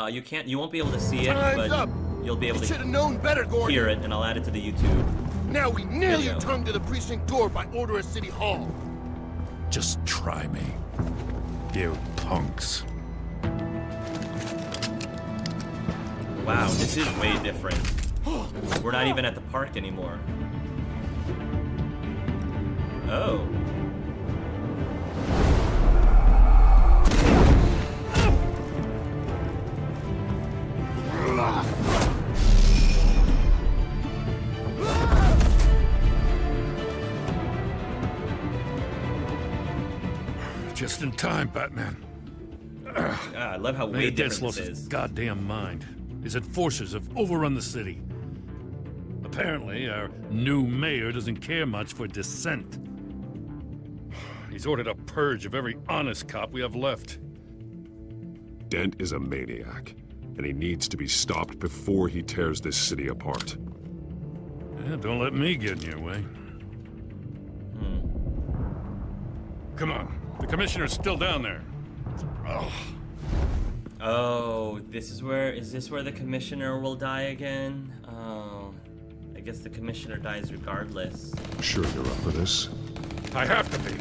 You won't be able to see it, Time's but up. you'll be able Should to have known better, Gordon. hear it, and I'll add it to the YouTube. Now we nail Video. your tongue to the precinct door by order of City Hall. Just try me. You punks. Wow, this is way different. We're not even at the park anymore. Oh. Just in time, Batman. I love how way Mayor Dent's different lost this his is. goddamn mind. His enforcers have overrun the city. Apparently, our new mayor doesn't care much for dissent. He's ordered a purge of every honest cop we have left. Dent is a maniac, and he needs to be stopped before he tears this city apart. Yeah, don't let me get in your way. Come on, the commissioner's still down there. Oh, is this where the commissioner will die again? Oh, I guess the commissioner dies regardless. Sure you're up for this? I have to be.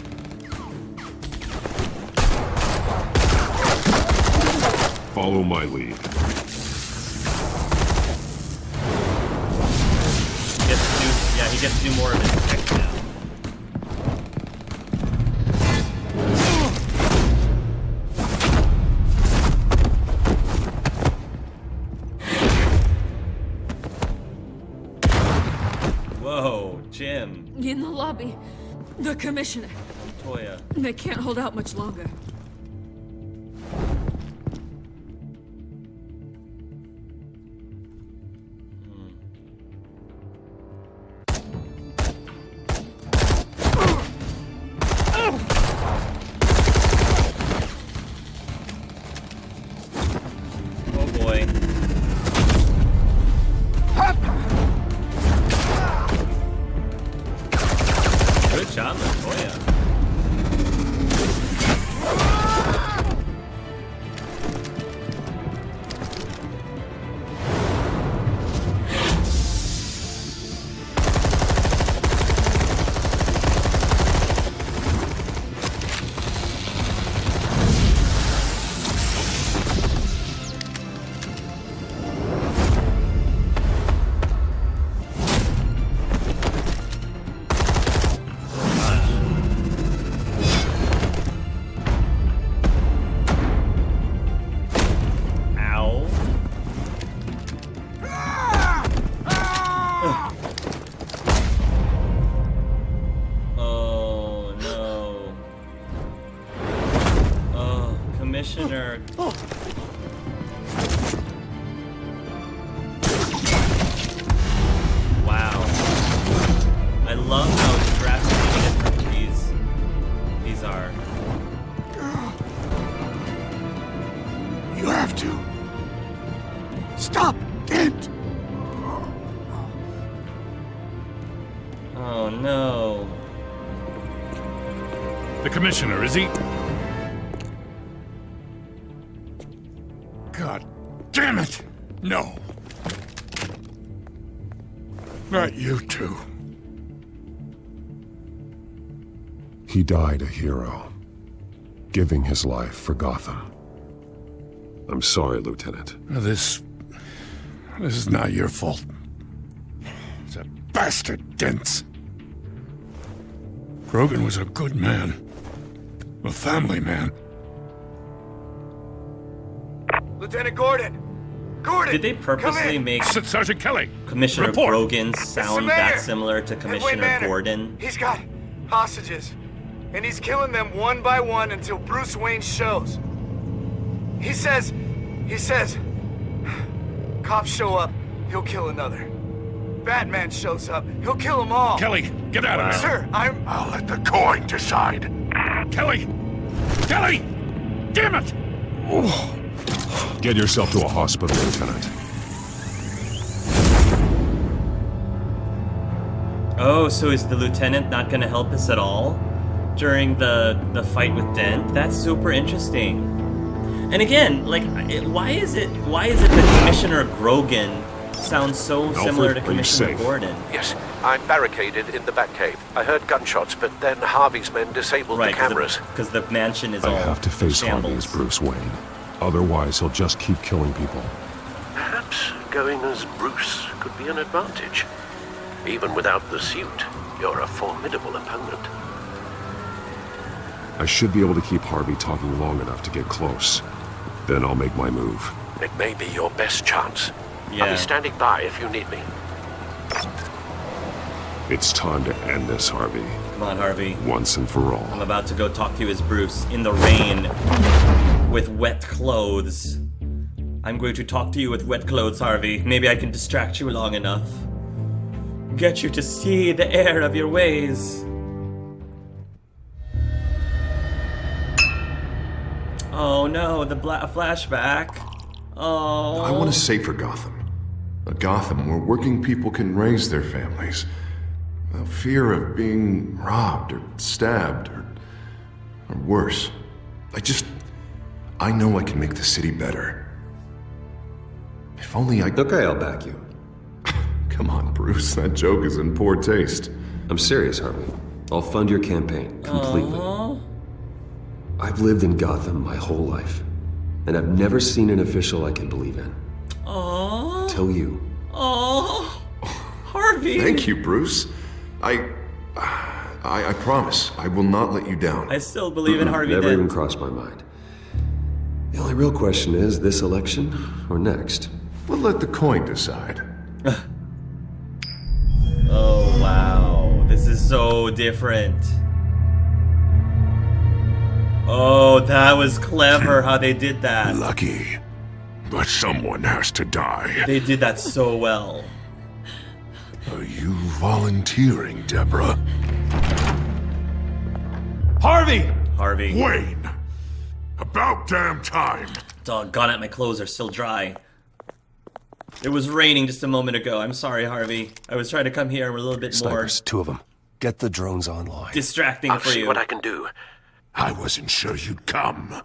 Follow my lead. He gets to do more of his tech now. Whoa, Jim. In the lobby, the commissioner. Toya. They can't hold out much longer. Oh boy. Good job, Latoya. Ow. Oh no. Oh, Commissioner. Wow. I love how drastically different these are. You have to. Stop, Dent! Oh no. The commissioner, is he? God damn it! No. Not you two. He died a hero, giving his life for Gotham. I'm sorry, Lieutenant. This is not your fault. It's a bastard, Dent. Grogan was a good man. A family man. Lieutenant Gordon! Gordon! Did they purposely make Sergeant Kelly! Commissioner Report. Grogan sound that similar to Commissioner Gordon? He's got hostages, and he's killing them one by one until Bruce Wayne shows. He says, cops show up, he'll kill another. Batman shows up, he'll kill them all. Kelly, get out of there! Sir, I'll let the coin decide. Kelly! Kelly! Damn it! Get yourself to a hospital, Lieutenant. Oh, so is the lieutenant not going to help us at all during the fight with Dent? That's super interesting. And again, like, why is it that Commissioner Grogan sounds so similar to Alfred, are you Commissioner safe? Gordon? Yes, I'm barricaded in the Batcave. I heard gunshots, but then Harvey's men disabled Right, the cameras. because the mansion is I all have to face Harvey shambles. as Bruce Wayne. Otherwise, he'll just keep killing people. Perhaps going as Bruce could be an advantage. Even without the suit, you're a formidable opponent. I should be able to keep Harvey talking long enough to get close. Then I'll make my move. It may be your best chance. I'll Yeah. be standing by if you need me. It's time to end this, Harvey. Come on, Harvey. Once and for all. I'm about to go talk to you as Bruce in the rain with wet clothes. I'm going to talk to you with wet clothes, Harvey. Maybe I can distract you long enough. Get you to see the error of your ways. Oh no, the flashback. Oh. I want a safer Gotham. A Gotham where working people can raise their families. Without fear of being robbed or stabbed or worse. I know I can make the city better. If only I... Okay, I'll back you. Come on, Bruce, that joke is in poor taste. I'm serious, Harvey. I'll fund your campaign completely. Aw. I've lived in Gotham my whole life, and I've never seen an official I can believe in. Aw. Till you. Oh, Harvey. Thank you, Bruce. I promise, I will not let you down. I still believe in Harvey Never even Dent. crossed my mind. The only real question is, this election or next? We'll let the coin decide. Oh, wow. This is so different. Oh, that was clever how they did that. Lucky. But someone has to die. They did that so well. Are you volunteering, Deborah? Harvey! Harvey. Wayne! About damn time! Doggone it, my clothes are still dry. It was raining just a moment ago. I'm sorry, Harvey. I was trying to come here a little bit Snipers, 2 of them. Get the drones online. more distracting I'll for see you. what I can do. I wasn't sure you'd come.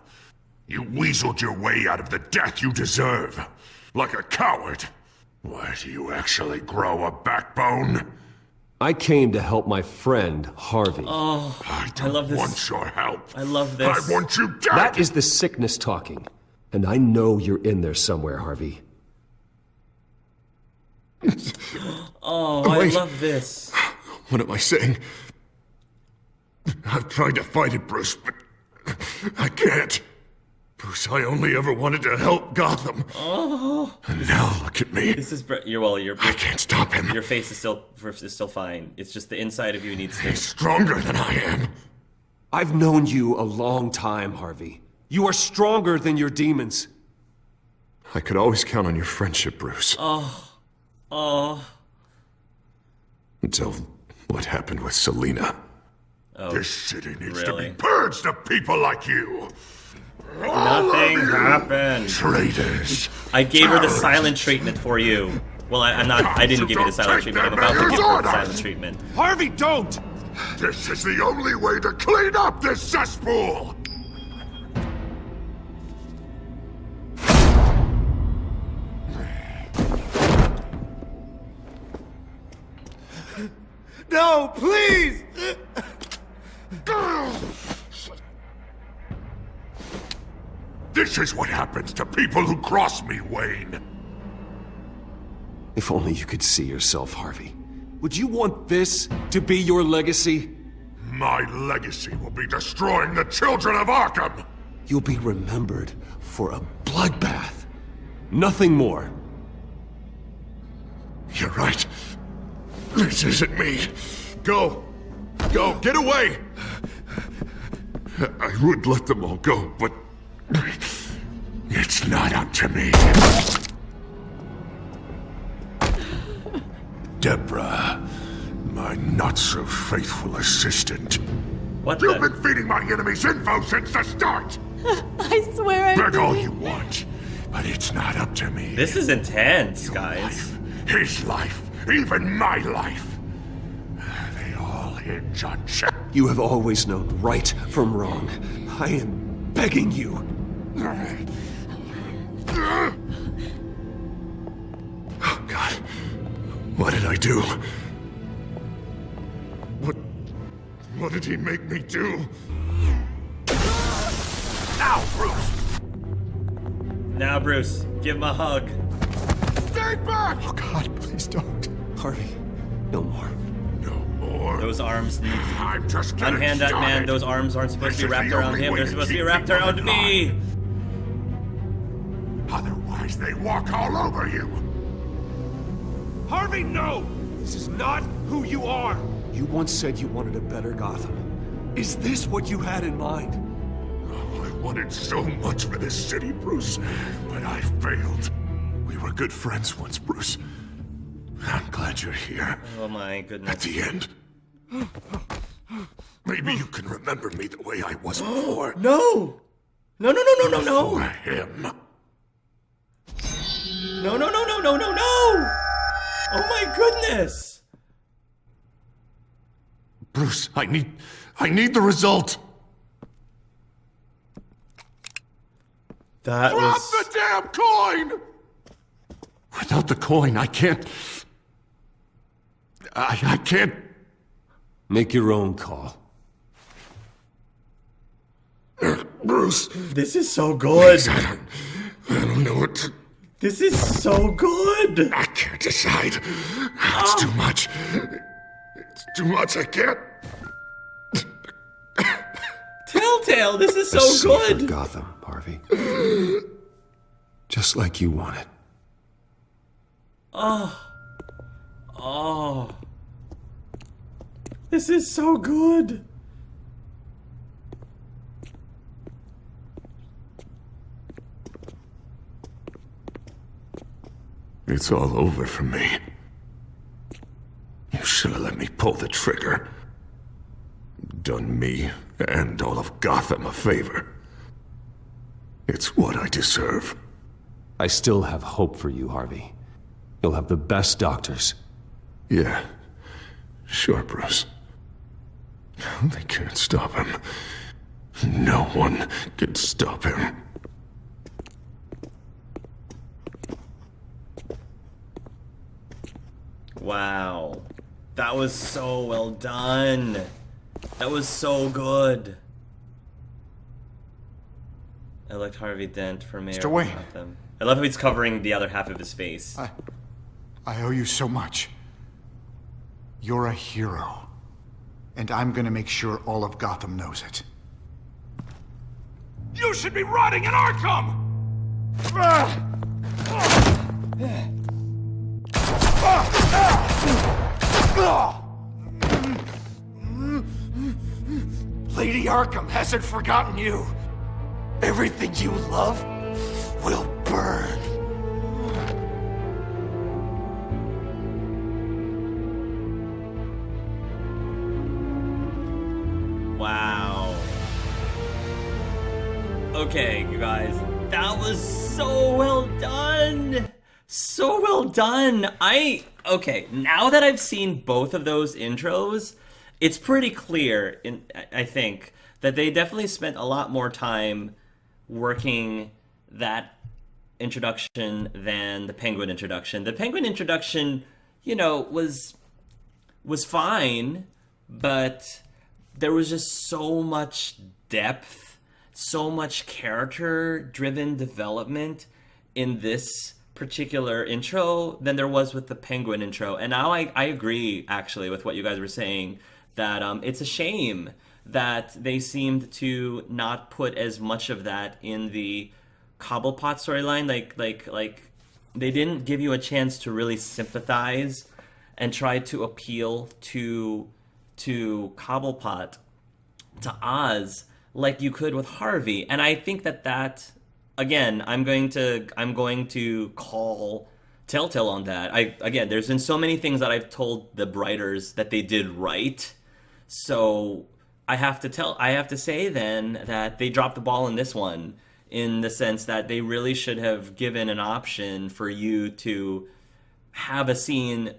You weaseled your way out of the death you deserve. Like a coward. Why, do you actually grow a backbone? I came to help my friend, Harvey. Oh, I don't love this. want your help. I love this. I want you dead! That is the sickness talking. And I know you're in there somewhere, Harvey. Oh, Wait. I love this. What am I saying? I've tried to fight it, Bruce, but I can't. Bruce, I only ever wanted to help Gotham. Oh, And now look at me. this is your I can't stop him. your face is still fine. It's just the inside of you needs to. He's stronger than I am. I've known you a long time, Harvey. You are stronger than your demons. I could always count on your friendship, Bruce. Oh, Until what happened with Selina. This city needs really? to be purged of people like you. nothing happened. Traitors. I gave her the silent treatment for you. Well, I'm not. I didn't give you the silent treatment. I'm about to give her the silent treatment. Harvey, don't! This is the only way to clean up this cesspool. No, please! This is what happens to people who cross me, Wayne. If only you could see yourself, Harvey. Would you want this to be your legacy? My legacy will be destroying the children of Arkham. You'll be remembered for a bloodbath. Nothing more. You're right. This isn't me. Go. Go. Get away. I would let them all go, but It's not up to me. Deborah, my not-so-faithful assistant. What You've the? been feeding my enemies info since the start. I swear I Beg all didn't. you want, but it's not up to me. This is intense, guys. Life, his life, even my life. They all hinge on check. You have always known right from wrong. I am begging you. Oh, God. What did I do? What did he make me do? Now, Bruce! Now, Bruce, give him a hug. Stay back! Oh, God, please don't. Harvey, no more. No more. Those arms. I'm just getting Unhand that man. started. Those arms aren't supposed to be This is wrapped the around only him. way They're to supposed to be keep wrapped people around me. Otherwise, they walk all over you. Harvey, no! This is not who you are! You once said you wanted a better Gotham. Is this what you had in mind? Oh, I wanted so much for this city, Bruce, but I failed. We were good friends once, Bruce. I'm glad you're here. Oh my At goodness. the end. Maybe you can remember me the way I was before. No! No, no, no, no, no, no! For him. No, no, no, no, no, no, no! Oh my goodness! Bruce, I need the result. That Drop was... the damn coin! Without the coin, I can't... I can't... Make your own call. Bruce, This is so good! please, I don't know what to... This is so good! I can't decide. It's too much. It's too much, I can't... Telltale, this is A so safer good! Gotham, Harvey. Just like you wanted. Oh. This is so good! It's all over for me. You should have let me pull the trigger. Done me and all of Gotham a favor. It's what I deserve. I still have hope for you, Harvey. You'll have the best doctors. Yeah, sure, Bruce. They can't stop him. No one can stop him. Wow. That was so well done. That was so good. I liked Harvey Dent for Mayor Mr. Wayne. of Gotham. I love how he's covering the other half of his face. I owe you so much. You're a hero. And I'm gonna make sure all of Gotham knows it. You should be rotting in Arkham! Lady Arkham hasn't forgotten you. Everything you love will burn. Wow. Okay, you guys. That was so well done. So well done. Okay, now that I've seen both of those intros, it's pretty clear, I think, that they definitely spent a lot more time working that introduction than the Penguin introduction. The Penguin introduction, you know, was fine, but there was just so much depth, so much character-driven development in this particular intro than there was with the Penguin intro. And now I agree, actually, with what you guys were saying, that it's a shame that they seemed to not put as much of that in the Cobblepot storyline. Like they didn't give you a chance to really sympathize and try to appeal to Cobblepot, to Oz, like you could with Harvey. And I think that again, I'm going to call Telltale on that. Again, there's been so many things that I've told the writers that they did right. So I have to say then that they dropped the ball in this one, in the sense that they really should have given an option for you to have a scene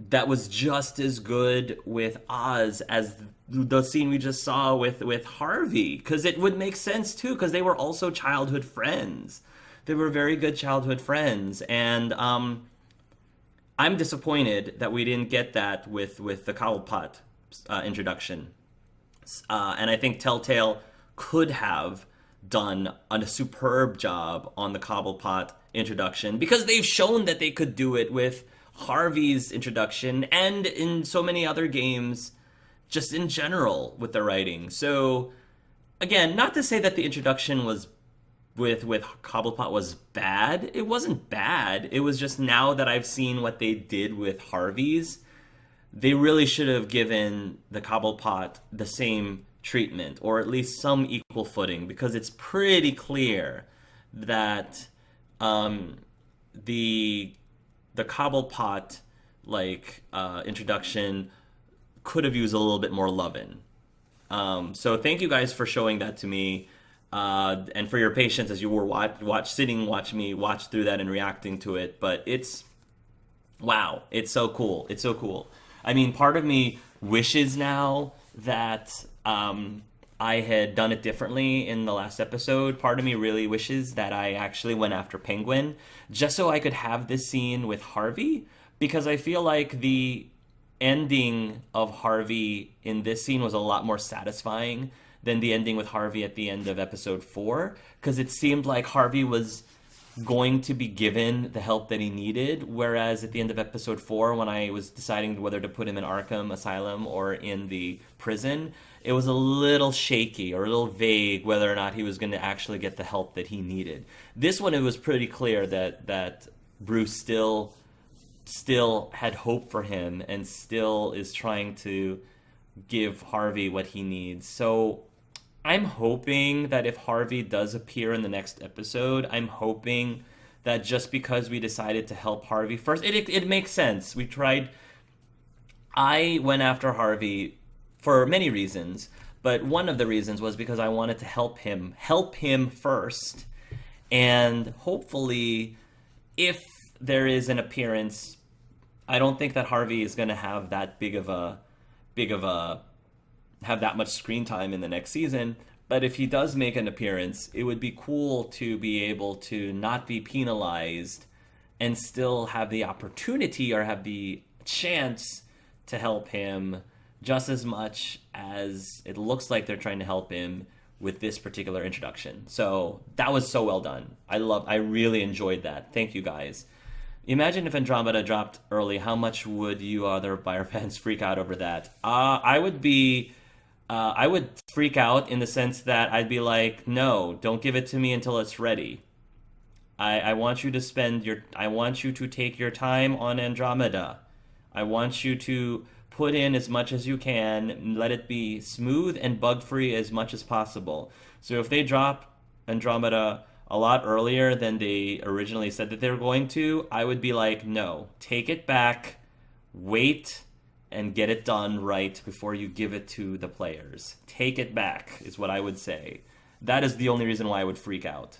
that was just as good with Oz as the scene we just saw with Harvey, because it would make sense too, because they were also childhood friends. They were very good childhood friends, and I'm disappointed that we didn't get that with the Cobblepot introduction. And I think Telltale could have done a superb job on the Cobblepot introduction, because they've shown that they could do it with Harvey's introduction and in so many other games, just in general with the writing. So again, not to say that the introduction was with Cobblepot was bad. It wasn't bad. It was just, now that I've seen what they did with Harvey's, they really should have given the Cobblepot the same treatment, or at least some equal footing, because it's pretty clear that the Cobblepot introduction could have used a little bit more lovin'. So thank you guys for showing that to me, and for your patience as you were watch me watch through that and reacting to it. But it's wow, it's so cool. It's so cool. I mean, part of me wishes now that I had done it differently in the last episode. Part of me really wishes that I actually went after Penguin, just so I could have this scene with Harvey, because I feel like the ending of Harvey in this scene was a lot more satisfying than the ending with Harvey at the end of episode 4, because it seemed like Harvey was going to be given the help that he needed, whereas at the end of episode 4, when I was deciding whether to put him in Arkham Asylum or in the prison, it was a little shaky or a little vague whether or not he was going to actually get the help that he needed. This one, it was pretty clear that Bruce still had hope for him and still is trying to give Harvey what he needs. So I'm hoping that if Harvey does appear in the next episode, I'm hoping that just because we decided to help Harvey first, it makes sense. I went after Harvey for many reasons, but one of the reasons was because I wanted to help him first, and hopefully, if there is an appearance, I don't think that Harvey is going to have that have that much screen time in the next season. But if he does make an appearance, it would be cool to be able to not be penalized and still have the opportunity or have the chance to help him just as much as it looks like they're trying to help him with this particular introduction. So that was so well done. I really enjoyed that. Thank you guys. Imagine if Andromeda dropped early. How much would you other Buyer fans freak out over that? I would freak out in the sense that I'd be like, no, don't give it to me until it's ready. I want you to take your time on Andromeda. I want you to put in as much as you can, let it be smooth and bug-free as much as possible. So if they drop Andromeda a lot earlier than they originally said that they were going to, I would be like, no, take it back, wait, and get it done right before you give it to the players. Take it back is what I would say. That is the only reason why I would freak out.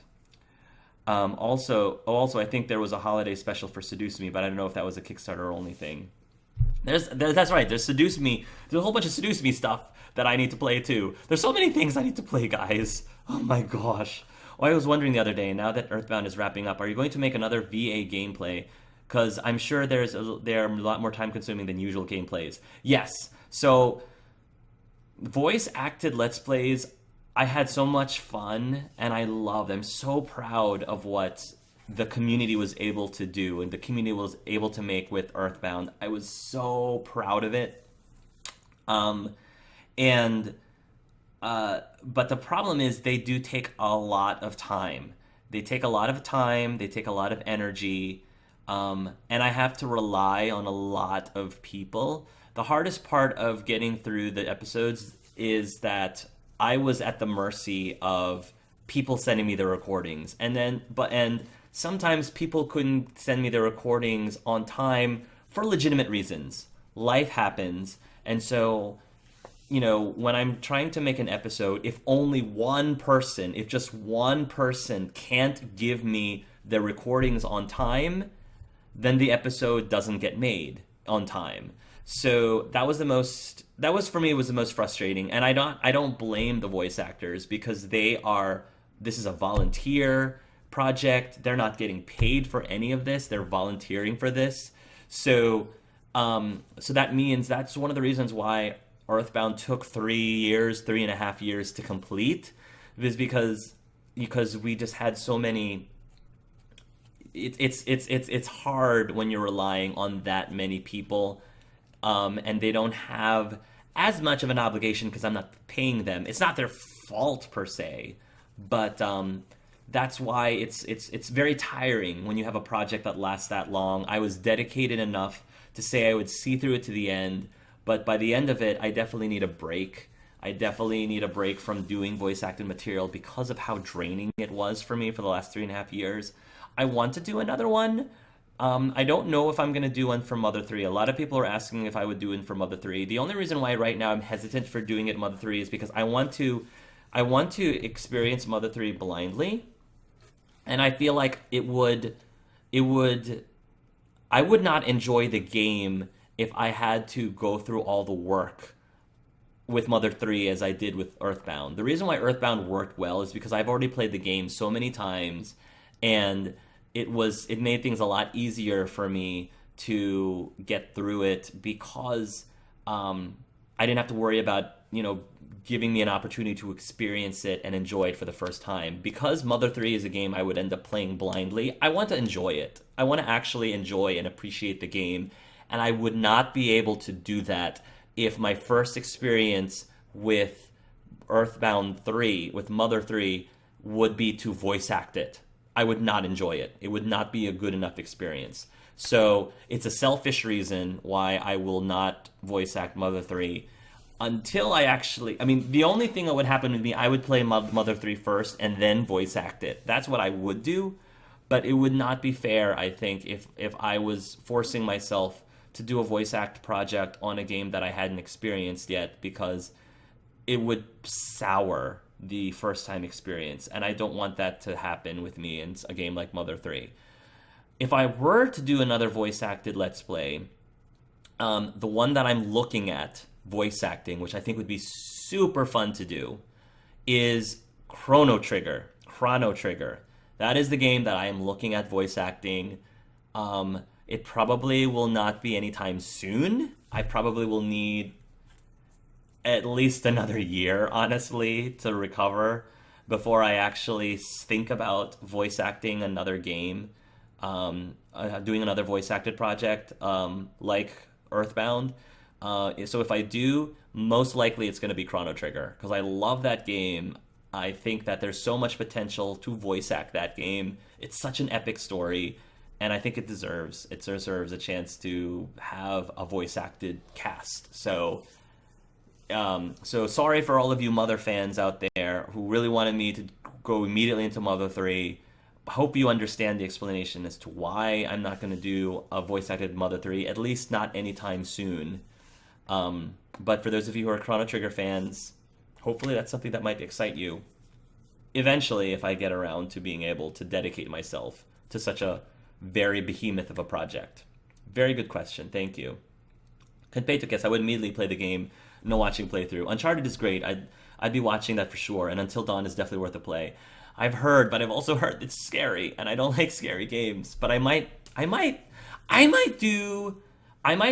Also, I think there was a holiday special for Seduce Me, but I don't know if that was a Kickstarter only thing. That's right. There's Seduce Me. There's a whole bunch of Seduce Me stuff that I need to play too. There's so many things I need to play, guys. Oh my gosh. Well, I was wondering the other day, now that Earthbound is wrapping up, are you going to make another VA gameplay? Because I'm sure they're a lot more time consuming than usual gameplays. Yes. So voice acted Let's Plays, I had so much fun and I loved them. I'm so proud of what the community was able to do and the community was able to make with Earthbound. I was so proud of it. But the problem is they do take a lot of time. They take a lot of time. They take a lot of energy. And I have to rely on a lot of people. The hardest part of getting through the episodes is that I was at the mercy of people sending me the recordings. And sometimes people couldn't send me the recordings on time for legitimate reasons. Life happens. And so, when I'm trying to make an episode, if just one person can't give me the recordings on time, then the episode doesn't get made on time. So that was for me was the most frustrating. And I don't blame the voice actors, because this is a volunteer project. They're not getting paid for any of this. They're volunteering for this. So that means that's one of the reasons why Earthbound took 3.5 years to complete, is because we just had so many. It's hard when you're relying on that many people, and they don't have as much of an obligation because I'm not paying them. It's not their fault per se, but that's why it's very tiring when you have a project that lasts that long. I was dedicated enough to say I would see through it to the end, but by the end of it, I definitely need a break. I definitely need a break from doing voice acted material because of how draining it was for me for the last 3.5 years. I want to do another one. I don't know if I'm going to do one for Mother 3. A lot of people are asking if I would do it for Mother 3. The only reason why right now I'm hesitant for doing it Mother 3 is because I want to experience Mother 3 blindly. And I feel like I would not enjoy the game if I had to go through all the work with Mother 3 as I did with Earthbound. The reason why Earthbound worked well is because I've already played the game so many times, and it made things a lot easier for me to get through it, because I didn't have to worry about, giving me an opportunity to experience it and enjoy it for the first time. Because Mother 3 is a game I would end up playing blindly, I want to enjoy it. I want to actually enjoy and appreciate the game, and I would not be able to do that if my first experience with Earthbound 3, with Mother 3, would be to voice act it. I would not enjoy it. It would not be a good enough experience. So it's a selfish reason why I will not voice act Mother 3 until the only thing that would happen with me, I would play Mother 3 first and then voice act it. That's what I would do, but it would not be fair, I think, if I was forcing myself to do a voice act project on a game that I hadn't experienced yet, because it would sour the first time experience, and I don't want that to happen with me in a game like Mother 3. If I were to do another voice acted Let's Play, the one that I'm looking at voice acting, which I think would be super fun to do, is Chrono Trigger. That is the game that I am looking at voice acting. It probably will not be anytime soon. I probably will need at least another year, honestly, to recover before I actually think about voice acting another game, doing another voice acted project like Earthbound. So if I do, most likely it's going to be Chrono Trigger, because I love that game. I think that there's so much potential to voice act that game. It's such an epic story, and I think it deserves a chance to have a voice acted cast. So sorry for all of you Mother fans out there who really wanted me to go immediately into Mother 3. I hope you understand the explanation as to why I'm not going to do a voice acted Mother 3, at least not anytime soon. But for those of you who are Chrono Trigger fans, hopefully that's something that might excite you. Eventually, if I get around to being able to dedicate myself to such a very behemoth of a project. Very good question, thank you. Conpetukes, I would immediately play the game, no watching playthrough. Uncharted is great, I'd be watching that for sure, and Until Dawn is definitely worth a play. I've heard, but I've also heard it's scary, and I don't like scary games. But I might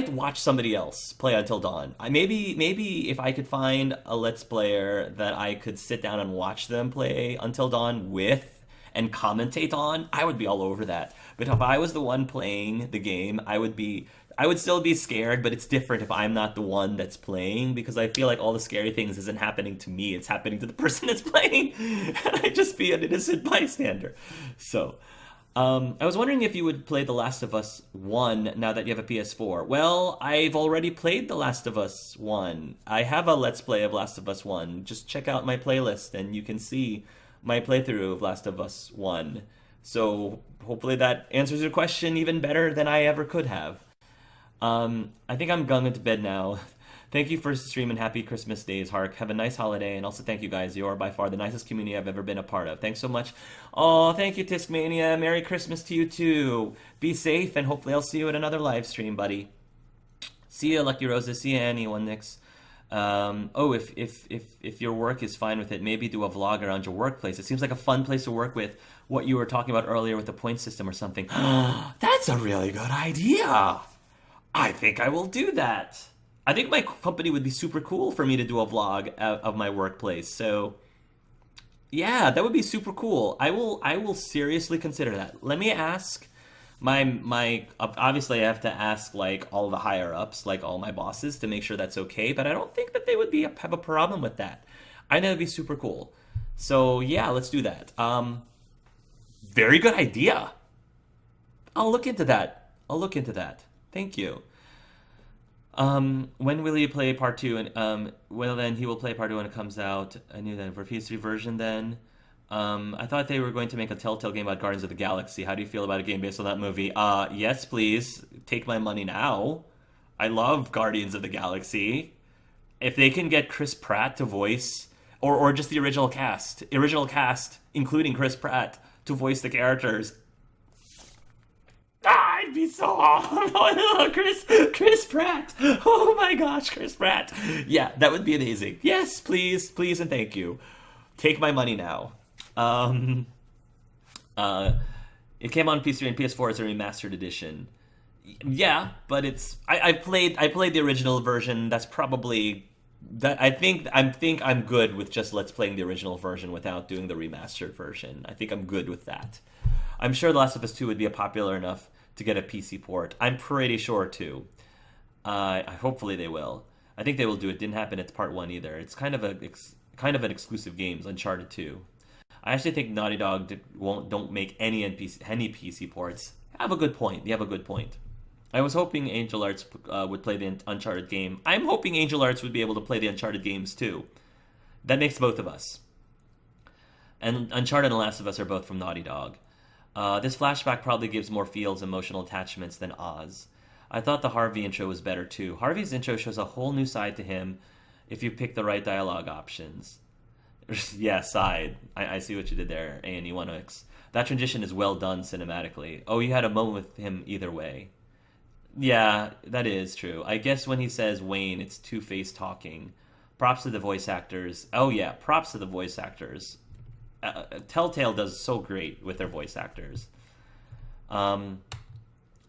watch somebody else play Until Dawn. Maybe if I could find a Let's Player that I could sit down and watch them play Until Dawn with and commentate on, I would be all over that. But if I was the one playing the game, I would still be scared, but it's different if I'm not the one that's playing, because I feel like all the scary things isn't happening to me, it's happening to the person that's playing, and I'd just be an innocent bystander. So, I was wondering if you would play The Last of Us 1 now that you have a PS4. Well, I've already played The Last of Us 1. I have a Let's Play of Last of Us 1. Just check out my playlist and you can see my playthrough of Last of Us 1. So, hopefully that answers your question even better than I ever could have. I think I'm going to bed now. Thank you for streaming. Happy Christmas days, Hark. Have a nice holiday, and also thank you guys. You are by far the nicest community I've ever been a part of. Thanks so much. Oh, thank you, Tiskmania. Merry Christmas to you too. Be safe, and hopefully I'll see you at another live stream, buddy. See ya, Lucky Rosa. See ya, Annie, One Nix. Oh, if your work is fine with it, maybe do a vlog around your workplace. It seems like a fun place to work with what you were talking about earlier with the point system or something. That's a really good idea. I think I will do that. I think my company would be super cool for me to do a vlog of my workplace. So, yeah, that would be super cool. I will seriously consider that. Let me ask my obviously I have to ask like all the higher ups, like all my bosses, to make sure that's okay. But I don't think that they would have a problem with that. I think it'd be super cool. So yeah, let's do that. Very good idea. I'll look into that. Thank you. When will he play part 2? And well, then he will play part 2 when it comes out. I knew that for PS3 version. Then I thought they were going to make a Telltale game about Guardians of the Galaxy. How do you feel about a game based on that movie? Yes, please. Take my money now. I love Guardians of the Galaxy. If they can get Chris Pratt to voice, or just the original cast, including Chris Pratt, to voice the characters. I'd be so awesome. Chris Pratt. Oh my gosh, Chris Pratt. Yeah, that would be amazing. Yes, please, and thank you. Take my money now. It came on PC and PS4 as a remastered edition. Yeah, but it's I played the original version. That's probably that. I think I'm good with just let's playing the original version without doing the remastered version. I think I'm good with that. I'm sure The Last of Us 2 would be popular enough to get a PC port. I'm pretty sure too. Hopefully they will. I think they will do it. Didn't happen at part 1 either. It's kind of an exclusive game, Uncharted 2. I actually think Naughty Dog don't make any PC ports. You have a good point. I was hoping Angel Arts would play the Uncharted game. I'm hoping Angel Arts would be able to play the Uncharted games too. That makes both of us. And Uncharted and Last of Us are both from Naughty Dog. This flashback probably gives more feels, emotional attachments than Oz. I thought the Harvey intro was better too. Harvey's intro shows a whole new side to him if you pick the right dialogue options. Yeah, side. I see what you did there, A&E1X. That transition is well done cinematically. Oh, you had a moment with him either way. Yeah, that is true. I guess when he says Wayne, it's Two-Face talking. Props to the voice actors. Oh yeah, props to the voice actors. Telltale does so great with their voice actors. I'm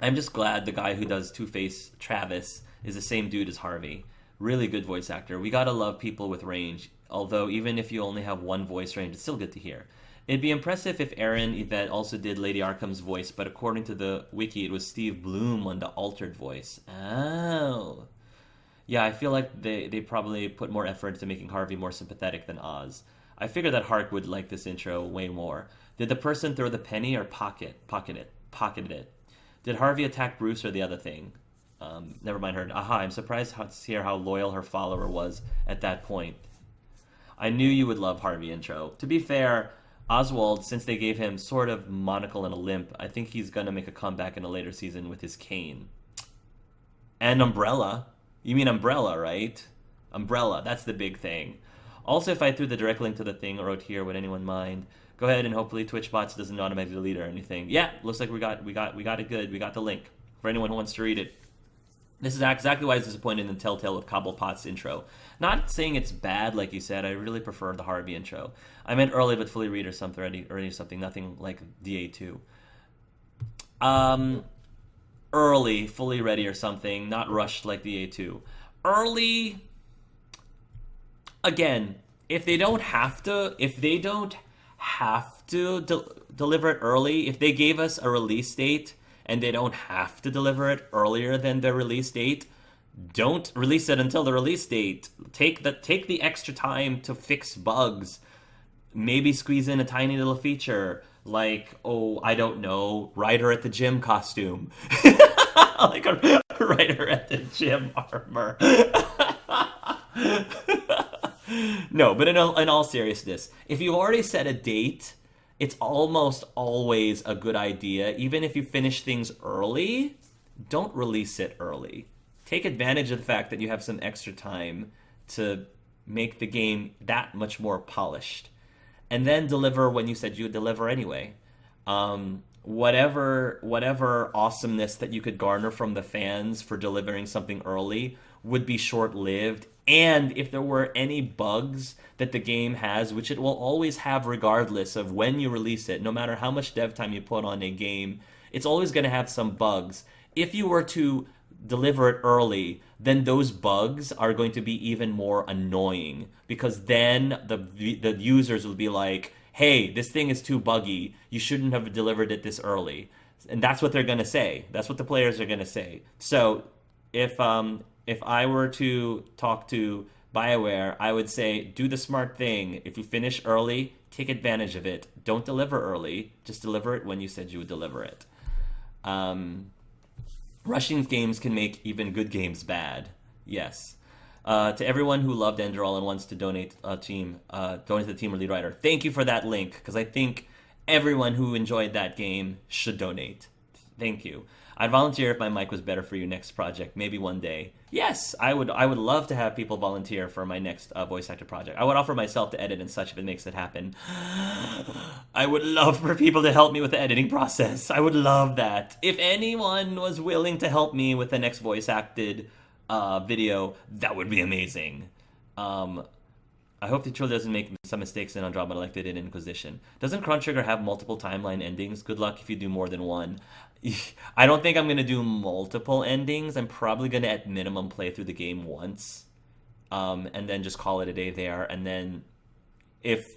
just glad the guy who does Two-Face, Travis, is the same dude as Harvey. Really good voice actor. We gotta love people with range. Although, even if you only have one voice range, it's still good to hear. It'd be impressive if Aaron Yvette also did Lady Arkham's voice, but according to the wiki, it was Steve Bloom on the altered voice. Oh. Yeah, I feel like they probably put more effort into making Harvey more sympathetic than Oz. I figured that Hark would like this intro way more. Did the person throw the penny or pocketed it? Did Harvey attack Bruce or the other thing? Never mind her. Aha, I'm surprised to hear how loyal her follower was at that point. I knew you would love Harvey intro. To be fair, Oswald, since they gave him sort of monocle and a limp, I think he's gonna make a comeback in a later season with his cane. And Umbrella. You mean Umbrella, right? Umbrella, that's the big thing. Also, if I threw the direct link to the thing I wrote here, would anyone mind? Go ahead and hopefully TwitchBots doesn't automatically delete it or anything. Yeah, looks like we got it good. We got the link for anyone who wants to read it. This is exactly why I was disappointed in Telltale with Cobblepot's intro. Not saying it's bad, like you said. I really prefer the Harvey intro. I meant early but fully read or something. Nothing like DA2. Early, fully ready or something. Not rushed like DA2. Early. Again, if they don't have to deliver it early, if they gave us a release date and they don't have to deliver it earlier than the release date, don't release it until the release date. Take the extra time to fix bugs. Maybe squeeze in a tiny little feature like, I don't know, Ryder at the gym costume. Like a Ryder at the gym armor. No, but in all seriousness, if you've already set a date, it's almost always a good idea. Even if you finish things early, don't release it early. Take advantage of the fact that you have some extra time to make the game that much more polished. And then deliver when you said you would deliver anyway. whatever awesomeness that you could garner from the fans for delivering something early would be short-lived. And if there were any bugs that the game has, which it will always have regardless of when you release it, no matter how much dev time you put on a game, it's always going to have some bugs. If you were to deliver it early, then those bugs are going to be even more annoying, because then the users will be like, hey, this thing is too buggy, you shouldn't have delivered it this early. And that's what they're going to say. That's what the players are going to say. So if I were to talk to BioWare, I would say, do the smart thing. If you finish early, take advantage of it. Don't deliver early. Just deliver it when you said you would deliver it. Rushing games can make even good games bad. Yes. To everyone who loved Enderal and wants to donate to the team or lead writer, thank you for that link, because I think everyone who enjoyed that game should donate. Thank you. I'd volunteer if my mic was better for your next project, maybe one day. Yes, I would love to have people volunteer for my next voice actor project. I would offer myself to edit and such if it makes it happen. I would love for people to help me with the editing process. I would love that. If anyone was willing to help me with the next voice acted video, that would be amazing. I hope the truly doesn't make some mistakes in Andromeda like they did in Inquisition. Doesn't Chrono Trigger have multiple timeline endings? Good luck if you do more than one. I don't think I'm going to do multiple endings. I'm probably going to, at minimum, play through the game once. And then just call it a day there. And then if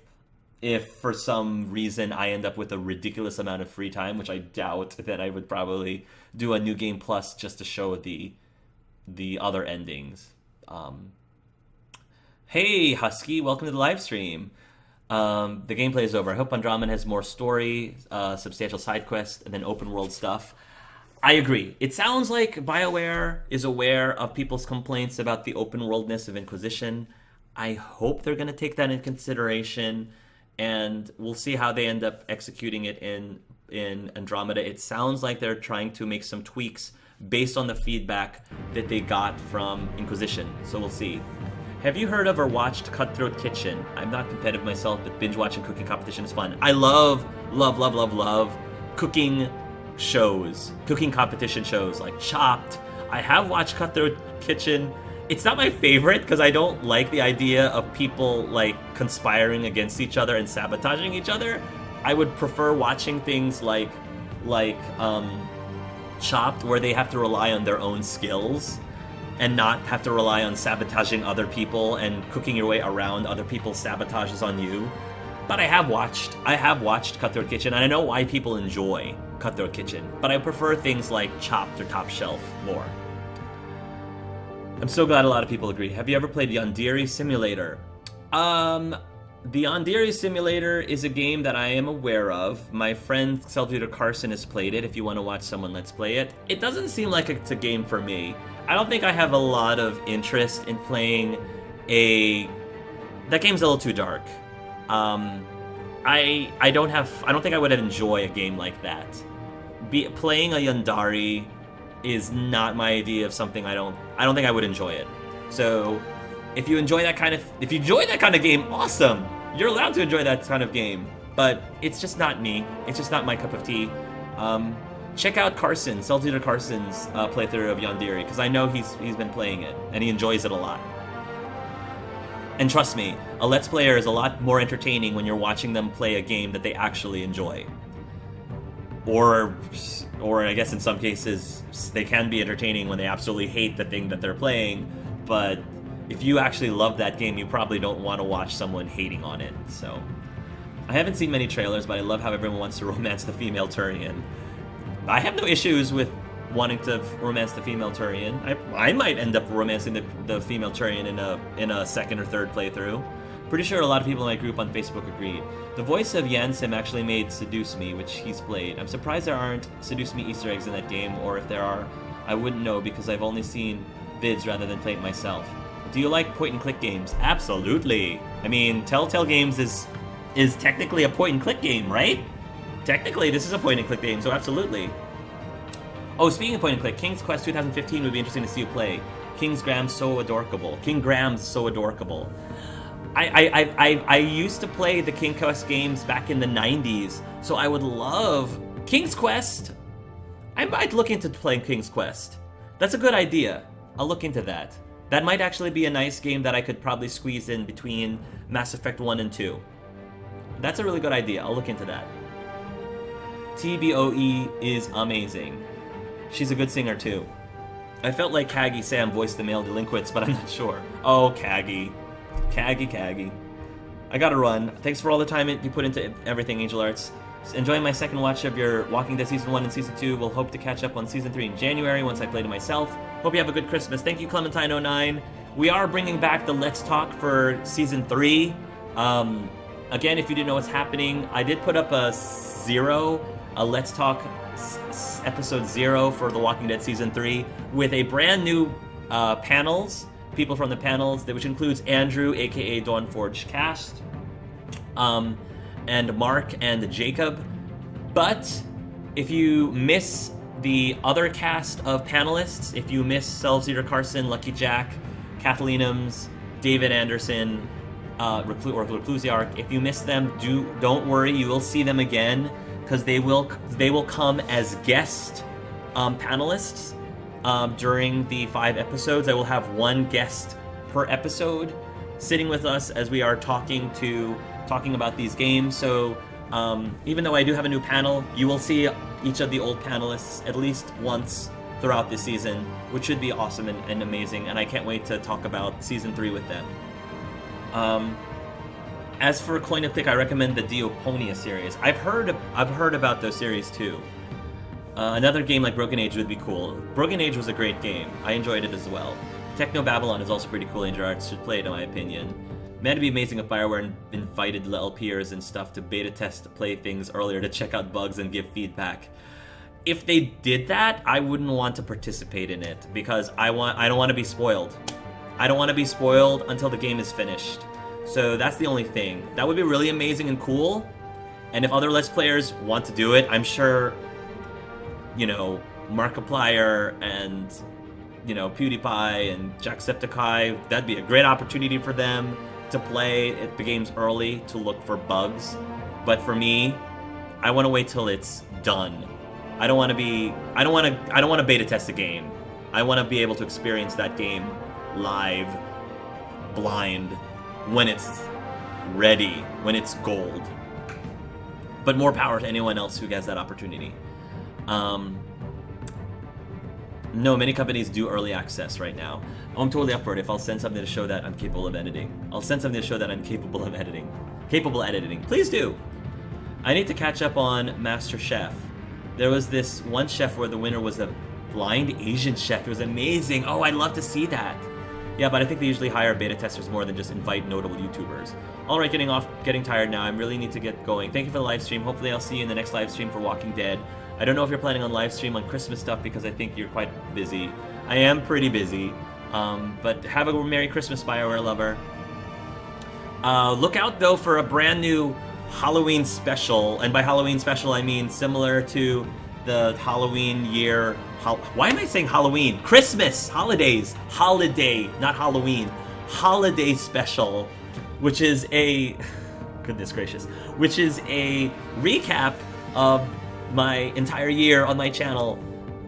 for some reason I end up with a ridiculous amount of free time, which I doubt, then I would probably do a New Game Plus just to show the other endings. Hey, Husky, welcome to the live stream. The gameplay is over. I hope Andromeda has more story, substantial side quests, and then open world stuff. I agree. It sounds like BioWare is aware of people's complaints about the open worldness of Inquisition. I hope they're going to take that into consideration, and we'll see how they end up executing it in Andromeda. It sounds like they're trying to make some tweaks based on the feedback that they got from Inquisition. So we'll see. Have you heard of or watched Cutthroat Kitchen? I'm not competitive myself, but binge watching cooking competition is fun. I love cooking shows, cooking competition shows like Chopped. I have watched Cutthroat Kitchen. It's not my favorite because I don't like the idea of people like conspiring against each other and sabotaging each other. I would prefer watching things like Chopped, where they have to rely on their own skills and not have to rely on sabotaging other people and cooking your way around other people's sabotages on you. But I have watched Cutthroat Kitchen, and I know why people enjoy Cutthroat Kitchen, but I prefer things like Chopped or Top Shelf more. I'm so glad a lot of people agree. Have you ever played Yandere Simulator? The Yandere Simulator is a game that I am aware of. My friend Selvita Carson has played it. If you want to watch someone let's play it. It doesn't seem like it's a game for me. I don't think I have a lot of interest in playing that game's a little too dark. I don't think I would enjoy a game like that. Playing a Yandere is not my idea of something I don't think I would enjoy it. So if you enjoy that kind of game, awesome. You're allowed to enjoy that kind of game, but it's just not me. It's just not my cup of tea. Check out Selvita Carson's playthrough of Yandere, because I know he's been playing it and he enjoys it a lot. And trust me, a Let's Player is a lot more entertaining when you're watching them play a game that they actually enjoy. Or I guess in some cases, they can be entertaining when they absolutely hate the thing that they're playing, but if you actually love that game, you probably don't want to watch someone hating on it. So, I haven't seen many trailers, but I love how everyone wants to romance the female Turian. I have no issues with wanting to romance the female Turian. I might end up romancing the female Turian in a second or third playthrough. Pretty sure a lot of people in my group on Facebook agreed. The voice of Yansim actually made Seduce Me, which he's played. I'm surprised there aren't Seduce Me Easter eggs in that game, or if there are, I wouldn't know because I've only seen vids rather than played myself. Do you like point-and-click games? Absolutely. I mean, Telltale Games is technically a point-and-click game, right? Technically, this is a point-and-click game, so absolutely. Oh, speaking of point-and-click, King's Quest 2015 would be interesting to see you play. King Graham's so adorable. I used to play the King Quest games back in the 90s, so I would love King's Quest. I might look into playing King's Quest. That's a good idea. I'll look into that. That might actually be a nice game that I could probably squeeze in between Mass Effect 1 and 2. That's a really good idea. I'll look into that. TBOE is amazing. She's a good singer too. I felt like Kaggy Sam voiced the male delinquents, but I'm not sure. Oh, Kaggy. Kaggy. I gotta run. Thanks for all the time you put into everything, Angel Arts. Enjoying my second watch of your Walking Dead Season 1 and Season 2. We'll hope to catch up on Season 3 in January once I played it myself. Hope you have a good Christmas. Thank you, Clementine09. We are bringing back the Let's Talk for Season 3. Again, if you didn't know what's happening, I did put up a Let's Talk Episode 0 for The Walking Dead Season 3 with a brand new panels, people from the panels, which includes Andrew, aka Dawnforge Cast, and Mark and Jacob. But if you miss the other cast of panelists, if you miss Self-Zero Carson, Lucky Jack, Kathleen Eames, David Anderson, Reclusiarch, if you miss them, don't worry, you will see them again, because they will come as guest panelists during the 5 episodes. I will have one guest per episode sitting with us as we are talking about these games. So even though I do have a new panel, you will see each of the old panelists at least once throughout this season, which should be awesome and amazing, and I can't wait to talk about Season 3 with them. As for Coin and Click, I recommend the Dioponia series. I've heard about those series too. Another game like Broken Age would be cool. Broken Age was a great game. I enjoyed it as well. Techno Babylon is also pretty cool. Angel Arts should play it, in my opinion. Man, it'd be amazing if BioWare invited LPers and stuff to beta test to play things earlier to check out bugs and give feedback. If they did that, I wouldn't want to participate in it because I don't want to be spoiled. I don't want to be spoiled until the game is finished. So that's the only thing. That would be really amazing and cool. And if other Let's Players want to do it, I'm sure, Markiplier and, PewDiePie and Jacksepticeye, that'd be a great opportunity for them to play the games early to look for bugs. But for me, I want to wait till it's done. I don't want to beta test the game. I want to be able to experience that game live, blind, when it's ready, when it's gold. But more power to anyone else who has that opportunity. No, many companies do early access right now. I'm totally up for it if I'll send something to show that I'm capable of editing. Capable editing. Please do! I need to catch up on Master Chef. There was this one chef where the winner was a blind Asian chef. It was amazing. Oh, I'd love to see that. Yeah, but I think they usually hire beta testers more than just invite notable YouTubers. Alright, getting tired now. I really need to get going. Thank you for the live stream. Hopefully I'll see you in the next live stream for Walking Dead. I don't know if you're planning on live stream on Christmas stuff because I think you're quite busy. I am pretty busy. But have a Merry Christmas, BioWare lover. Look out though for a brand new Halloween special. And by Halloween special I mean similar to the Halloween year. Why am I saying Halloween? Christmas! Holidays! Holiday, not Halloween. Holiday special, which is a... goodness gracious. Which is a recap of my entire year on my channel.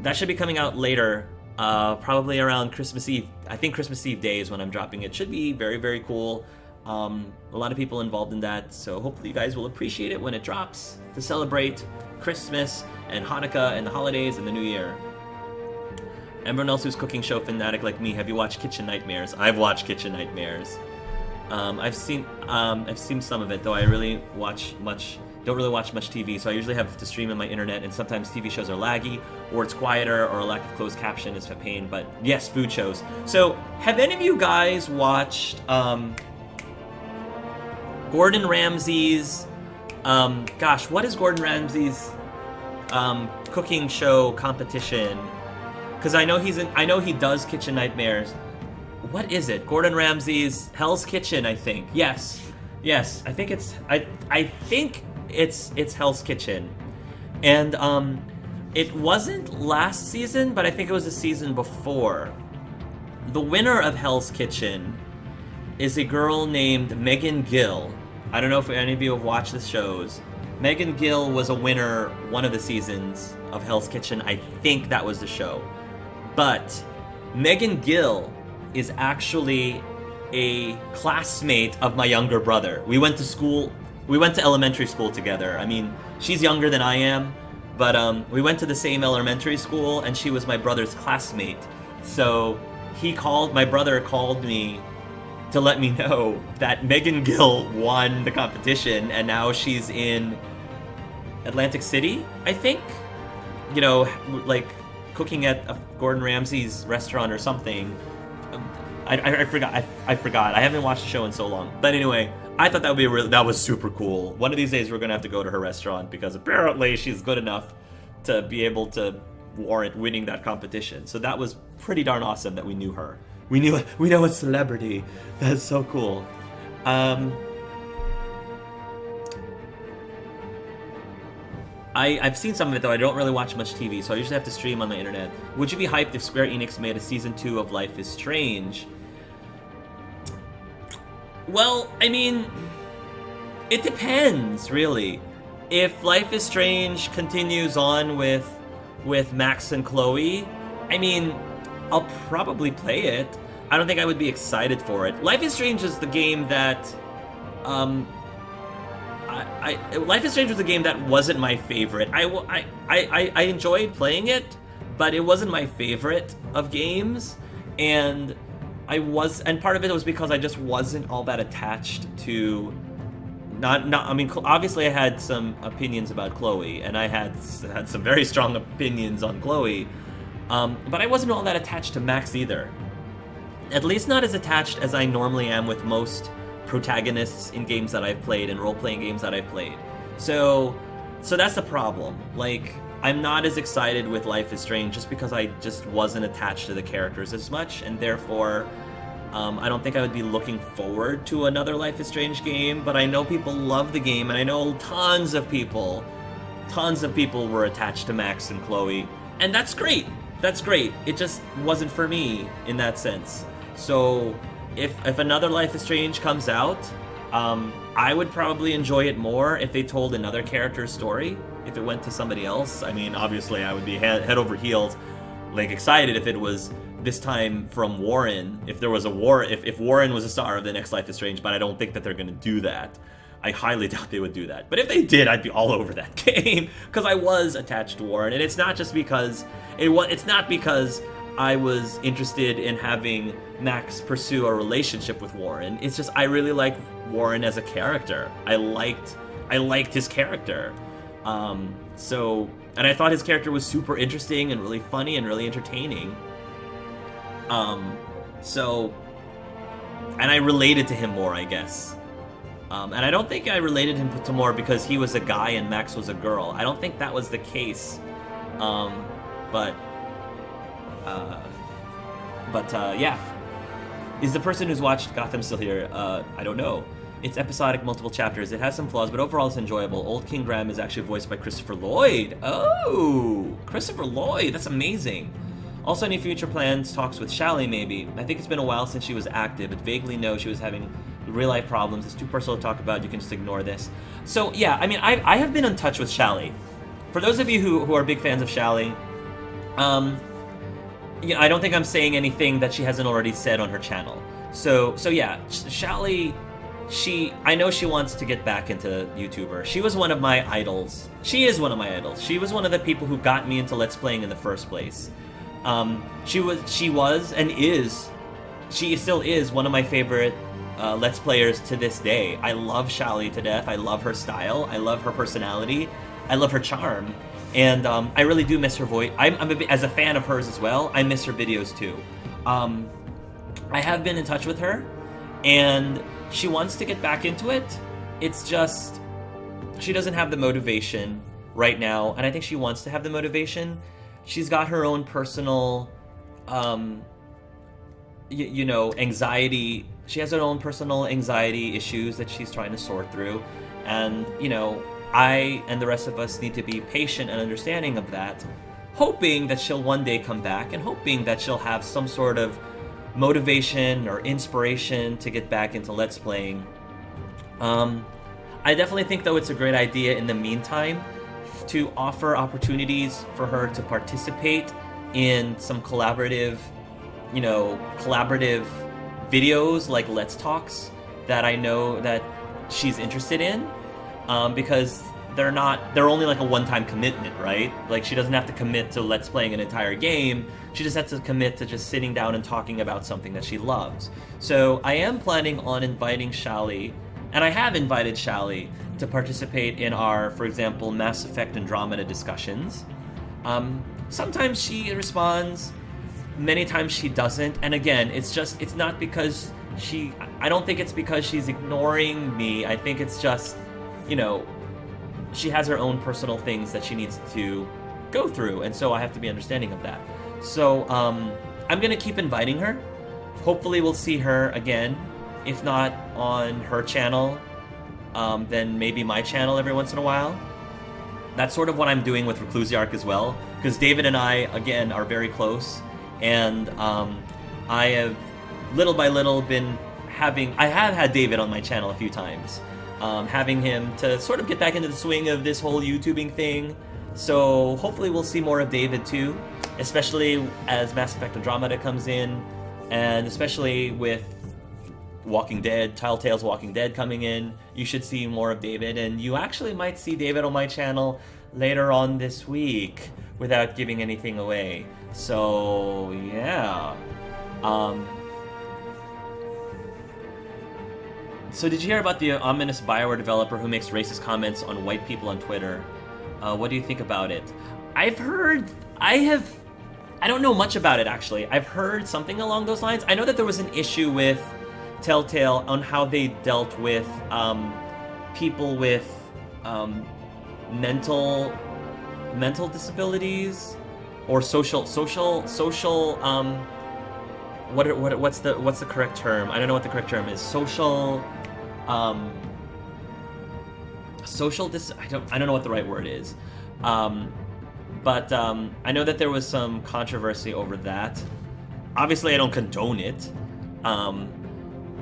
That should be coming out later, probably around Christmas Eve. I think Christmas Eve day is when I'm dropping it. Should be very, very cool. A lot of people involved in that, so hopefully you guys will appreciate it when it drops to celebrate Christmas and Hanukkah and the holidays and the New Year. Everyone else who's cooking show fanatic like me, have you watched Kitchen Nightmares? I've watched Kitchen Nightmares. I've seen some of it, though I don't really watch much TV, so I usually have to stream on my internet, and sometimes TV shows are laggy, or it's quieter, or a lack of closed caption is a pain, but yes, food shows. So, have any of you guys watched Gordon Ramsay's, what is Gordon Ramsay's cooking show competition? Because I know he does Kitchen Nightmares. What is it? Gordon Ramsay's Hell's Kitchen, I think. Yes, I think it's Hell's Kitchen. And it wasn't last season, but I think it was the season before. The winner of Hell's Kitchen is a girl named Megan Gill. I don't know if any of you have watched the shows, Megan Gill was a winner one of the seasons of Hell's Kitchen. I think that was the show. But Megan Gill is actually a classmate of my younger brother. We went to elementary school together. I mean, she's younger than I am, but we went to the same elementary school, and she was my brother's classmate. So my brother called me to let me know that Megan Gill won the competition, and now she's in Atlantic City, I think. You know, like cooking at Gordon Ramsay's restaurant or something. I forgot. I haven't watched the show in so long. But anyway, I thought that was super cool. One of these days we're gonna have to go to her restaurant because apparently she's good enough to be able to warrant winning that competition. So that was pretty darn awesome that we knew her. We know a celebrity. That's so cool. I've seen some of it though. I don't really watch much TV, so I usually have to stream on the internet. Would you be hyped if Square Enix made a season 2 of Life is Strange? Well, I mean, it depends, really. If Life is Strange continues on with Max and Chloe, I mean, I'll probably play it. I don't think I would be excited for it. Life is Strange is the game that, Life is Strange was a game that wasn't my favorite. I enjoyed playing it, but it wasn't my favorite of games, and part of it was because I just wasn't all that attached to. I mean, obviously I had some opinions about Chloe, and I had some very strong opinions on Chloe, but I wasn't all that attached to Max either. At least not as attached as I normally am with most protagonists in games that I've played and role-playing games that I've played. So that's the problem. Like, I'm not as excited with Life is Strange just because I just wasn't attached to the characters as much, and therefore I don't think I would be looking forward to another Life is Strange game, but I know people love the game, and I know tons of people were attached to Max and Chloe, and that's great. That's great. It just wasn't for me in that sense. So if another Life is Strange comes out, I would probably enjoy it more if they told another character's story. If it went to somebody else, I mean, obviously I would be head over heels, like, excited if it was this time from Warren. If there was if Warren was a star of the next Life is Strange, but I don't think that they're going to do that. I highly doubt they would do that. But if they did, I'd be all over that game because I was attached to Warren, and it's not just because it's not because I was interested in having Max pursue a relationship with Warren. It's just I really like Warren as a character. I liked his character. And I thought his character was super interesting and really funny and really entertaining. And I related to him more, I guess. And I don't think I related him to more because he was a guy and Max was a girl. I don't think that was the case. Yeah. Is the person who's watched Gotham still here? I don't know. It's episodic, multiple chapters. It has some flaws, but overall it's enjoyable. Old King Graham is actually voiced by Christopher Lloyd. Oh, Christopher Lloyd. That's amazing. Also, any future plans, talks with Shally, maybe? I think it's been a while since she was active, but vaguely know she was having real-life problems. It's too personal to talk about. You can just ignore this. So, yeah, I mean, I have been in touch with Shally. For those of you who are big fans of Shally, I don't think I'm saying anything that she hasn't already said on her channel. So yeah, Shally, I know she wants to get back into YouTuber. She was one of my idols. She is one of my idols. She was one of the people who got me into Let's Playing in the first place. She still is one of my favorite Let's Players to this day. I love Shally to death. I love her style. I love her personality. I love her charm. And I really do miss her voice. As a fan of hers as well, I miss her videos too. I have been in touch with her, and she wants to get back into it. It's just, she doesn't have the motivation right now, and I think she wants to have the motivation. She's got her own personal, anxiety. She has her own personal anxiety issues that she's trying to sort through, and, I and the rest of us need to be patient and understanding of that, hoping that she'll one day come back and hoping that she'll have some sort of motivation or inspiration to get back into Let's Playing. I definitely think, though, it's a great idea in the meantime to offer opportunities for her to participate in some collaborative videos like Let's Talks that I know that she's interested in, because they're only like a one-time commitment, right? Like, she doesn't have to commit to Let's Playing an entire game. She just has to commit to just sitting down and talking about something that she loves. So I am planning on inviting Shally, and I have invited Shally to participate in our, for example, Mass Effect Andromeda discussions. Sometimes she responds, many times she doesn't, and again, it's not because I don't think it's because she's ignoring me. I think it's just, she has her own personal things that she needs to go through, and so I have to be understanding of that. So I'm gonna keep inviting her. Hopefully we'll see her again, if not on her channel, then maybe my channel every once in a while. That's sort of what I'm doing with Reclusiarch as well, because David and I, again, are very close, and I have, little by little, I have had David on my channel a few times, having him to sort of get back into the swing of this whole YouTubing thing. So hopefully we'll see more of David too, especially as Mass Effect Andromeda comes in, and especially with Walking Dead, Telltale's Walking Dead coming in. You should see more of David, and you actually might see David on my channel later on this week without giving anything away. So yeah. So did you hear about the ominous BioWare developer who makes racist comments on white people on Twitter? What do you think about it? I don't know much about it, actually. I've heard something along those lines. I know that there was an issue with Telltale on how they dealt with people with mental disabilities or social what's the correct term? I don't know what the correct term is. I don't know what the right word is. But I know that there was some controversy over that. Obviously, I don't condone it.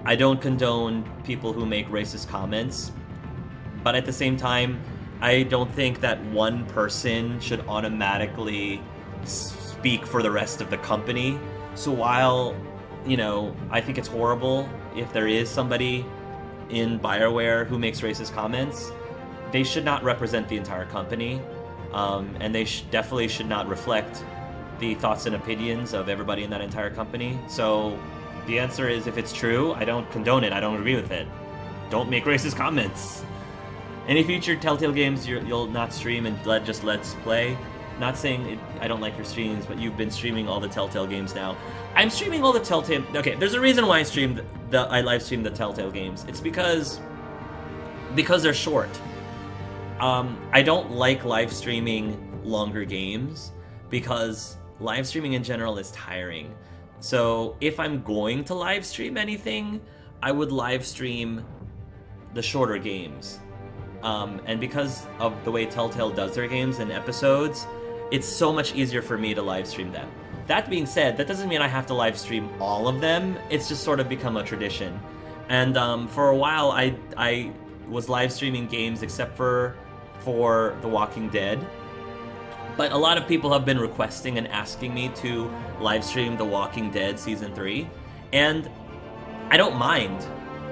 I don't condone people who make racist comments. But at the same time, I don't think that one person should automatically speak for the rest of the company. So while, I think it's horrible if there is somebody in BioWare who makes racist comments, they should not represent the entire company. And they definitely should not reflect the thoughts and opinions of everybody in that entire company. So the answer is, if it's true, I don't condone it. I don't agree with it. Don't make racist comments. Any future Telltale games you'll not stream and just let's play? Not saying I don't like your streams, but you've been streaming all the Telltale games now. I'm streaming all the Telltale... Okay, there's a reason why I live stream the Telltale games. It's because they're short. I don't like live streaming longer games because live streaming in general is tiring. So if I'm going to live stream anything, I would live stream the shorter games. And because of the way Telltale does their games in episodes, it's so much easier for me to live stream them. That being said, that doesn't mean I have to live stream all of them. It's just sort of become a tradition. And for a while, I was live streaming games except for The Walking Dead. But a lot of people have been requesting and asking me to live stream The Walking Dead Season 3. And I don't mind.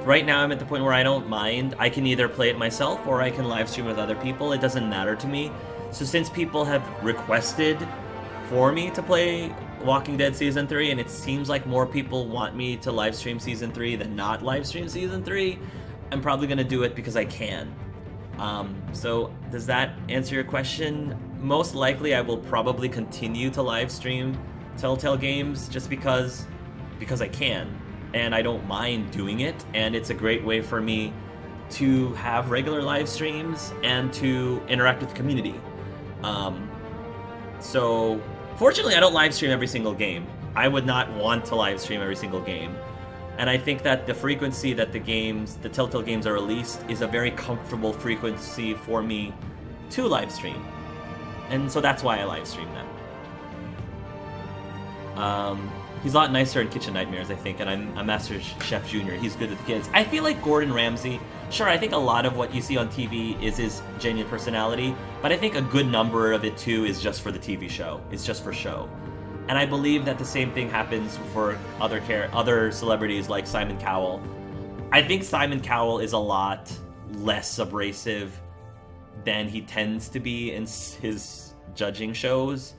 Right now I'm at the point where I don't mind. I can either play it myself or I can live stream with other people. It doesn't matter to me. So since people have requested for me to play Walking Dead Season 3, and it seems like more people want me to live stream Season 3 than not live stream Season 3, I'm probably going to do it because I can. So does that answer your question? Most likely I will probably continue to live stream Telltale games just because I can. And I don't mind doing it, and it's a great way for me to have regular live streams and to interact with the community. So fortunately I don't live stream every single game. I would not want to live stream every single game. And I think that the frequency that the Telltale games are released is a very comfortable frequency for me to live stream. And so that's why I live stream them. He's a lot nicer in Kitchen Nightmares, I think, and I'm Master Chef Junior. He's good with the kids. I feel like Gordon Ramsay, sure, I think a lot of what you see on TV is his genuine personality, but I think a good number of it, too, is just for the TV show. It's just for show. And I believe that the same thing happens for other celebrities like Simon Cowell. I think Simon Cowell is a lot less abrasive than he tends to be in his judging shows.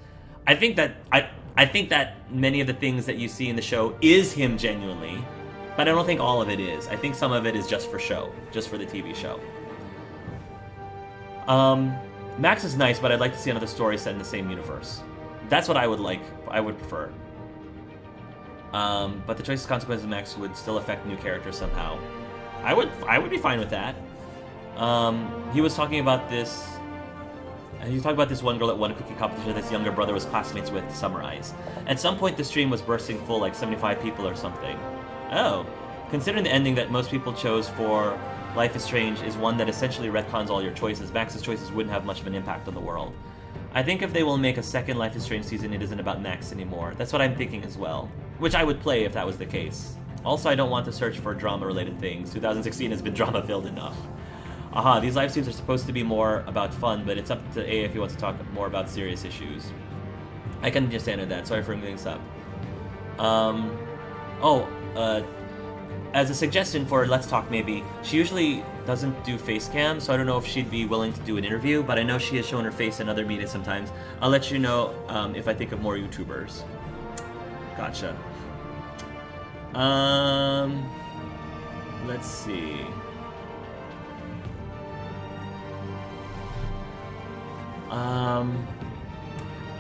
I think that many of the things that you see in the show is him genuinely, but I don't think all of it is. I think some of it is just for show, just for the TV show. Max is nice, but I'd like to see another story set in the same universe. That's what I would like. I would prefer. But the choices consequences of Max would still affect new characters somehow. I would be fine with that. He was talking about this. He was talking about this one girl that won a cooking competition that his younger brother was classmates with, to summarize. At some point, the stream was bursting full, like 75 people or something. Oh. Considering the ending that most people chose for Life is Strange is one that essentially retcons all your choices, Max's choices wouldn't have much of an impact on the world. I think if they will make a second Life is Strange season, it isn't about Max anymore. That's what I'm thinking as well. Which I would play if that was the case. Also, I don't want to search for drama-related things. 2016 has been drama-filled enough. Aha, these live streams are supposed to be more about fun, but it's up to A if he wants to talk more about serious issues. I can understand that. Sorry for moving this up. As a suggestion for Let's Talk maybe, she usually doesn't do face cam, so I don't know if she'd be willing to do an interview, but I know she has shown her face in other media sometimes. I'll let you know if I think of more YouTubers. Gotcha. Let's see.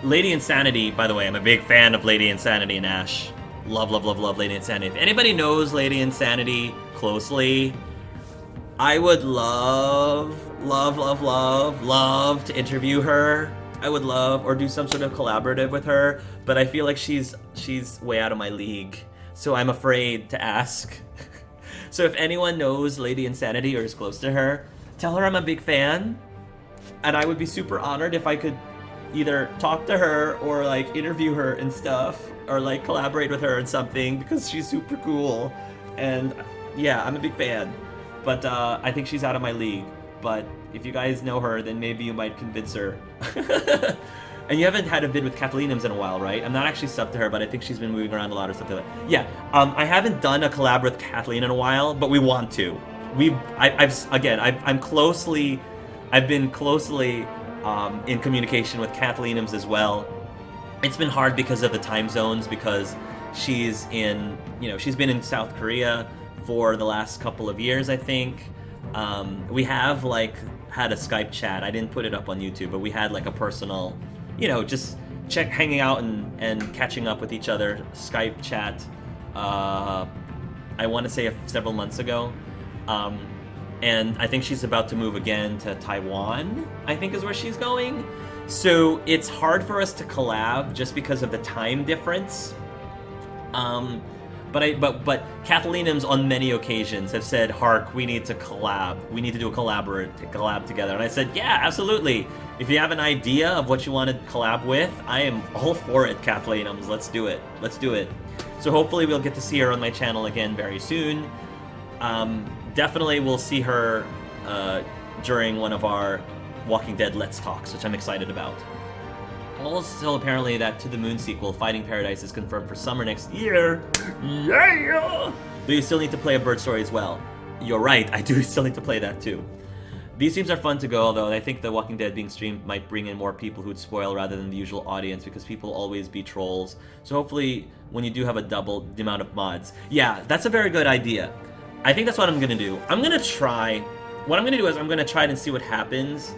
Lady Insanity, by the way, I'm a big fan of Lady Insanity and Ash. Love Lady Insanity. If anybody knows Lady Insanity closely, I would love to interview her. I would love, or do some sort of collaborative with her, but I feel like she's way out of my league, so I'm afraid to ask. So if anyone knows Lady Insanity or is close to her, tell her I'm a big fan, and I would be super honored if I could either talk to her or like interview her and stuff, or like collaborate with her and something, because she's super cool. And yeah, I'm a big fan, but I think she's out of my league. But if you guys know her, then maybe you might convince her. And you haven't had a vid with Kathleen Ims in a while, right? I'm not actually subbed to her, but I think she's been moving around a lot or something like that. Yeah, I haven't done a collab with Kathleen in a while, but we want to. I've been closely in communication with Kathleen Ims as well. It's been hard because of the time zones, because she's been in South Korea for the last couple of years, I think. We have like had a Skype chat. I didn't put it up on YouTube, but we had like a personal, just hanging out and catching up with each other Skype chat. I want to say several months ago. And I think she's about to move again to Taiwan, I think is where she's going. So it's hard for us to collab just because of the time difference. But Kathleen Ims on many occasions have said, Hark, we need to collab. We need to do a collab together. And I said, yeah, absolutely. If you have an idea of what you want to collab with, I am all for it, Kathleen Ims. Let's do it. So hopefully we'll get to see her on my channel again very soon. Definitely we'll see her during one of our Walking Dead Let's Talks, which I'm excited about. Also, apparently that To the Moon sequel, Fighting Paradise, is confirmed for summer next year. Yeah! But you still need to play a bird story as well. You're right, I do still need to play that too. These streams are fun to go, although I think The Walking Dead being streamed might bring in more people who'd spoil rather than the usual audience, because people always be trolls. So hopefully, when you do have a double the amount of mods. Yeah, that's a very good idea. I think that's what I'm gonna do. What I'm gonna do is I'm gonna try and see what happens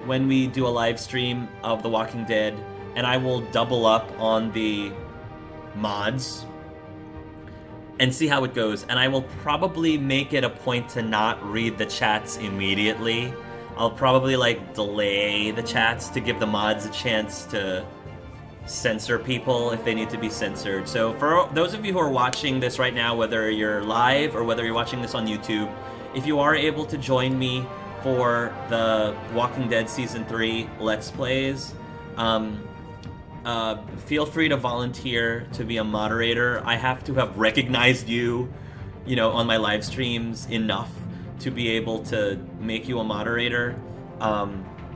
when we do a live stream of The Walking Dead, and I will double up on the mods and see how it goes. And I will probably make it a point to not read the chats immediately. I'll probably like delay the chats to give the mods a chance to censor people if they need to be censored. So for those of you who are watching this right now, whether you're live or whether you're watching this on YouTube, if you are able to join me for the Walking Dead Season 3 Let's Plays, feel free to volunteer to be a moderator. I have to have recognized you, you know, on my live streams enough to be able to make you a moderator.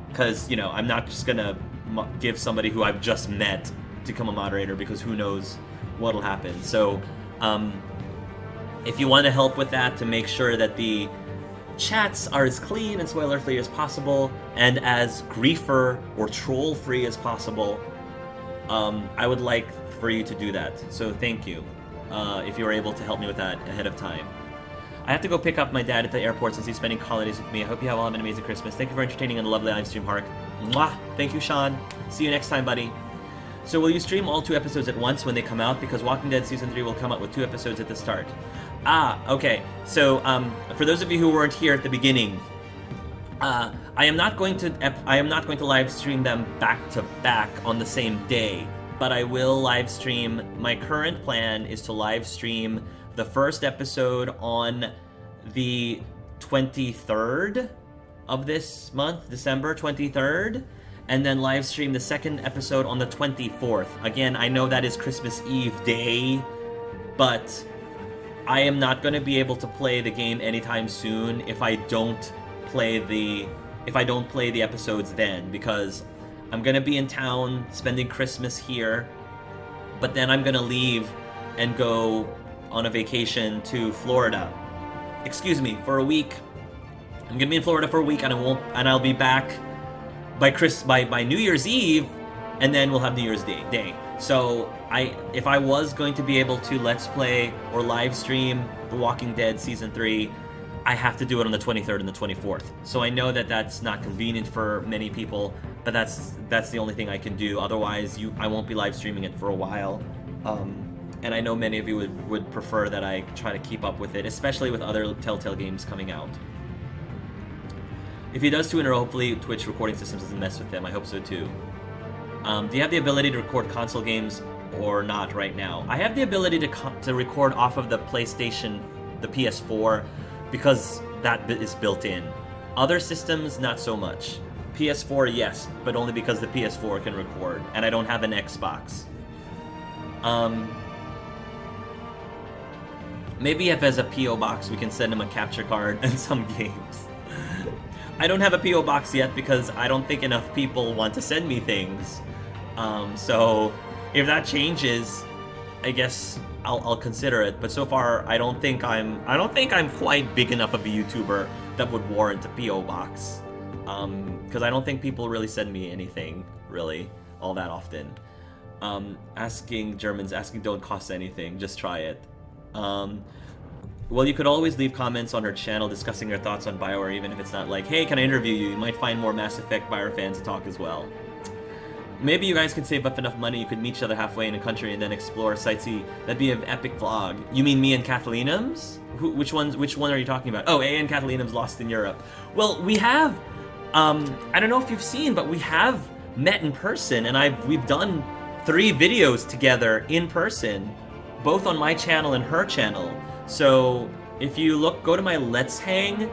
Because, you know, I'm not just gonna give somebody who I've just met to become a moderator, because who knows what'll happen. So, if you want to help with that, to make sure that the chats are as clean and spoiler-free as possible, and as griefer or troll-free as possible, I would like for you to do that. So thank you, if you were able to help me with that ahead of time. I have to go pick up my dad at the airport since he's spending holidays with me. I hope you all have an amazing Christmas. Thank you for entertaining and a lovely live stream, Hark. Mwah! Thank you, Sean. See you next time, buddy. So will you stream all 2 episodes at once when they come out? Because Walking Dead Season 3 will come out with 2 episodes at the start. Ah, okay. So, for those of you who weren't here at the beginning, I am not going to live stream them back to back on the same day, but I will live stream. My current plan is to live stream the first episode on the 23rd of this month, December 23rd, and then live stream the second episode on the 24th. Again, I know that is Christmas Eve day, but I am not going to be able to play the game anytime soon if I don't play the episodes then, because I'm going to be in town spending Christmas here, but then I'm going to leave and go on a vacation to Florida. Excuse me, for a week. I'm going to be in Florida for a week, and I'll be back by New Year's Eve, and then we'll have New Year's Day. So if I was going to be able to Let's Play or live stream The Walking Dead Season 3, I have to do it on the 23rd and the 24th. So I know that that's not convenient for many people, but that's the only thing I can do. Otherwise, I won't be live streaming it for a while. And I know many of you would prefer that I try to keep up with it, especially with other Telltale games coming out. If he does 2 in a row, hopefully Twitch recording systems doesn't mess with him. I hope so too. Do you have the ability to record console games or not right now? I have the ability to record off of the PlayStation, the PS4, because that is built in. Other systems, not so much. PS4, yes, but only because the PS4 can record, and I don't have an Xbox. Maybe if as a P.O. box we can send him a capture card and some games. I don't have a P.O. box yet because I don't think enough people want to send me things. So if that changes, I guess I'll consider it. But so far, I don't think I'm quite big enough of a YouTuber that would warrant a P.O. box. Because I don't think people really send me anything really all that often. Germans asking don't cost anything, just try it. Well, you could always leave comments on her channel discussing your thoughts on BioWare, even if it's not like, hey, can I interview you? You might find more Mass Effect BioWare fans to talk as well. Maybe you guys could save up enough money you could meet each other halfway in a country and then explore, sightsee. That'd be an epic vlog. You mean me and Kathleenums? Which one are you talking about? Oh, A and Kathleenums Lost in Europe. Well, we have, I don't know if you've seen, but we have met in person, and we've done 3 videos together in person, both on my channel and her channel. So if you go to my Let's Hang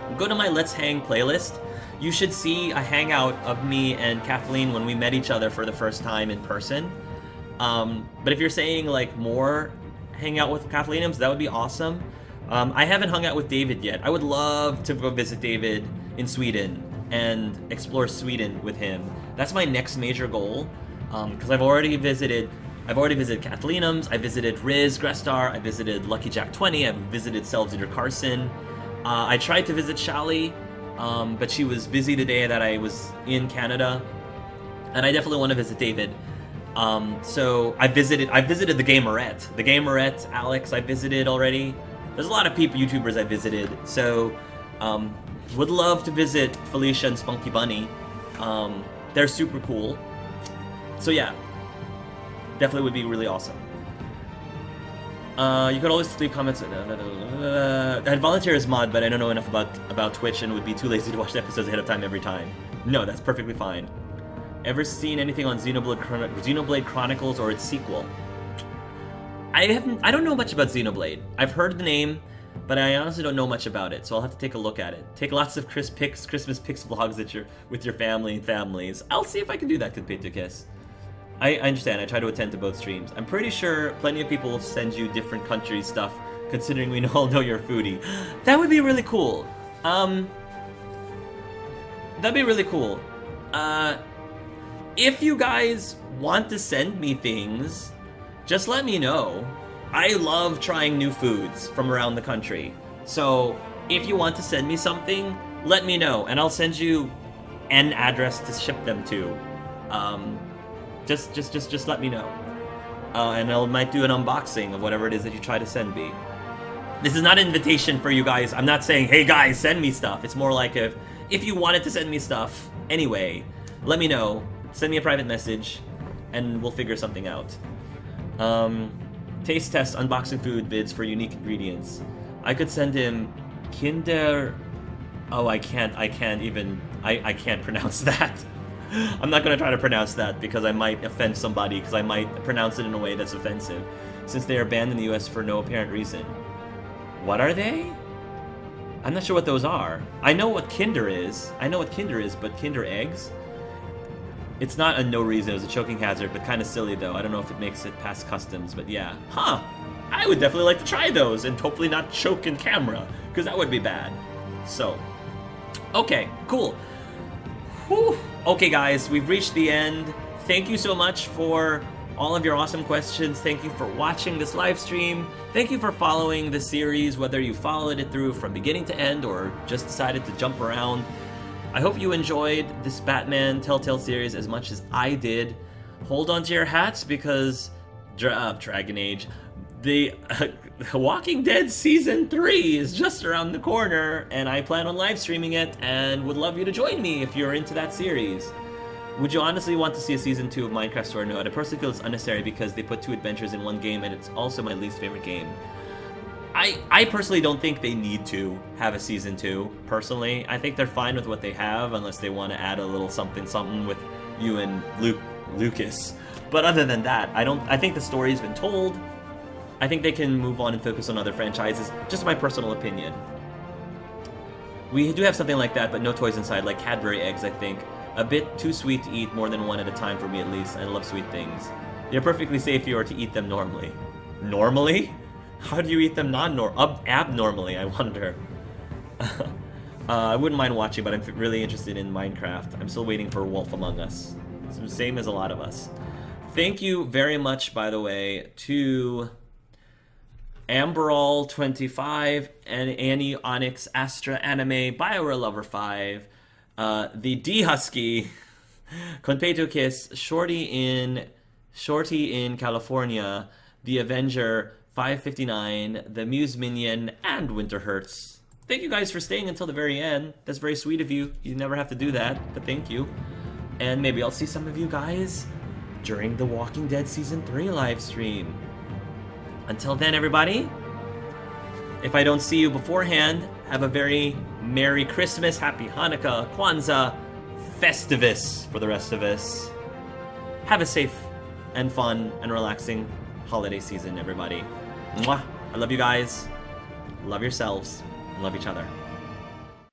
playlist, you should see a hangout of me and Kathleen when we met each other for the first time in person. But if you're saying like more hang out with Kathleenums, that would be awesome. I haven't hung out with David yet. I would love to go visit David in Sweden and explore Sweden with him. That's my next major goal, because I've already visited Kathleenums, I visited Riz Grestar, I visited Lucky Jack 20, I visited Selvzider Carson. I tried to visit Shali, but she was busy the day that I was in Canada, and I definitely want to visit David. So I visited the Gamerette, Alex I visited already. There's a lot of YouTubers I visited, so would love to visit Felicia and Spunky Bunny. They're super cool. So yeah. Definitely would be really awesome. You could always leave comments. I'd volunteer as mod, but I don't know enough about Twitch and would be too lazy to watch the episodes ahead of time every time. No, that's perfectly fine. Ever seen anything on Xenoblade Chronicles or its sequel? I don't know much about Xenoblade. I've heard the name, but I honestly don't know much about it, so I'll have to take a look at it. Take lots of Christmas pics vlogs with your family and families. I'll see if I can do that, Kid Kiss. I understand. I try to attend to both streams. I'm pretty sure plenty of people will send you different country stuff, considering we all know you're a foodie. That would be really cool. That'd be really cool. If you guys want to send me things, just let me know. I love trying new foods from around the country. So if you want to send me something, let me know, and I'll send you an address to ship them to. Just let me know. And I might do an unboxing of whatever it is that you try to send me. This is not an invitation for you guys. I'm not saying, hey guys, send me stuff. It's more like if you wanted to send me stuff anyway, let me know. Send me a private message, and we'll figure something out. Taste test unboxing food vids for unique ingredients. I could send him Kinder... Oh, I can't pronounce that. I'm not going to try to pronounce that because I might offend somebody, because I might pronounce it in a way that's offensive, since they are banned in the US for no apparent reason. What are they? I'm not sure what those are. I know what Kinder is. But Kinder eggs? It's not a no reason. It was a choking hazard, but kind of silly though. I don't know if it makes it past customs, but yeah. Huh. I would definitely like to try those and hopefully not choke in camera, because that would be bad. So, okay, cool. Whew. Okay guys, we've reached the end. Thank you so much for all of your awesome questions. Thank you for watching this live stream. Thank you for following the series, whether you followed it through from beginning to end or just decided to jump around. I hope you enjoyed this Batman Telltale series as much as I did. Hold on to your hats because Dragon Age, the Walking Dead Season 3 is just around the corner, and I plan on live streaming it and would love you to join me if you're into that series. Would you honestly want to see a Season 2 of Minecraft Story Mode? I personally feel it's unnecessary because they put 2 adventures in one game, and it's also my least favorite game. I personally don't think they need to have a Season 2, personally. I think they're fine with what they have, unless they want to add a little something with you and Lucas. But other than that, I think the story's been told. I think they can move on and focus on other franchises. Just my personal opinion. We do have something like that, but no toys inside, like Cadbury eggs, I think. A bit too sweet to eat more than one at a time for me, at least. I love sweet things. You're perfectly safe if you were to eat them normally. Normally? How do you eat them abnormally, I wonder. I wouldn't mind watching, but I'm really interested in Minecraft. I'm still waiting for Wolf Among Us. It's the same as a lot of us. Thank you very much, by the way, to Amberall25 and Annie Onyx Astra Anime, Bioware Lover 5, the D Husky, Conpeto Kiss, Shorty in California, the Avenger 559, the Muse Minion, and Winter Hurts. Thank you guys for staying until the very end. That's very sweet of you. You never have to do that, but thank you. And maybe I'll see some of you guys during the Walking Dead Season 3 live stream. Until then, everybody, if I don't see you beforehand, have a very Merry Christmas, Happy Hanukkah, Kwanzaa, Festivus for the rest of us. Have a safe and fun and relaxing holiday season, everybody. Mwah! I love you guys. Love yourselves. Love each other.